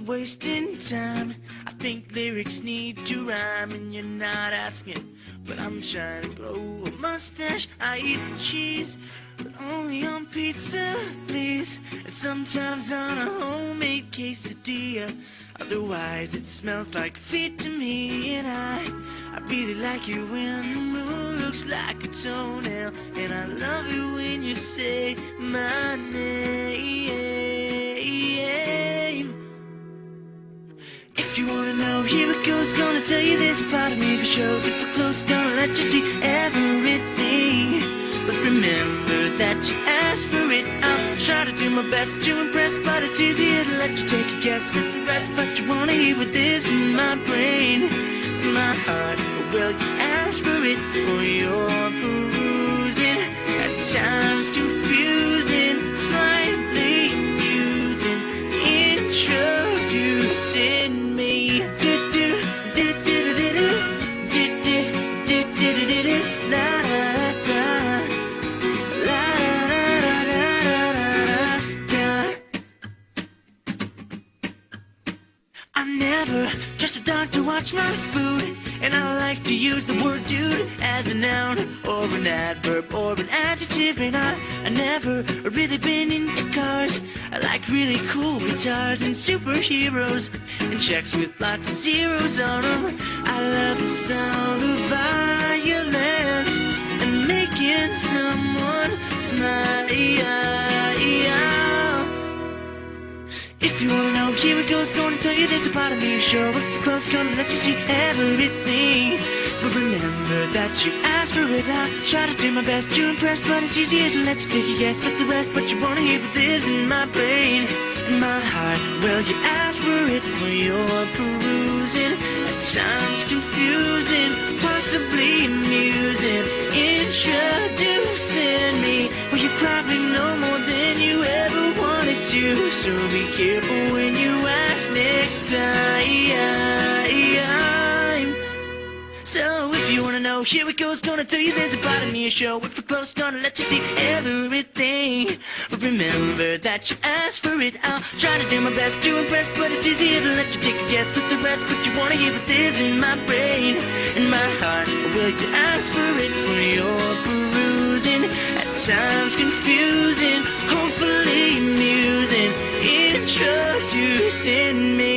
wasting time. I think lyrics need to rhyme, and you're not asking, but I'm trying to grow a mustache. I eat cheese, but only on pizza, please. And sometimes on a homemade quesadilla. Otherwise it smells like feet to me. And I really like it when the moon looks like a toenail. And I love it when you say my name. If you wanna know, here it goes. Gonna tell you there's a part of me that shows. If we're close, gonna let you see everything. But remember that you asked for it. I'll try to do my best to impress, but it's easier to let you take a guess at the rest. But you wanna hear what lives in my brain, in my heart. Well, you asked for it for your perusing. At times confusing, slightly amusing, introducing me. I'm never just a dog to watch my food, and I like to use the word dude as a noun or an adverb or an adjective. And I never really been into cars. I like really cool guitars and superheroes and checks with lots of zeros on them. I love the sound of violence and making someone smile. If you wanna know, here it goes. Gonna tell you there's a part of me sure. If you're close, gonna let you see everything. But remember that you asked for it. I try to do my best to impress, but it's easier to let you take a guess at the rest. But you wanna hear what lives in my brain, in my heart. Well, you asked for it for your perusing. At times confusing, possibly amusing, introducing me. Well, you probably know more than you ever wanted to, so be careful when you ask next time. So if you wanna know, here it goes. Gonna tell you there's a part of me a show. If we're close, gonna let you see everything. But remember that you asked for it. I'll try to do my best to impress, but it's easier to let you take a guess at the rest. But you wanna hear what lives in my brain, in my heart. Well, you asked for it for your perusing. At times confusing, hopefully amusing, introducing me.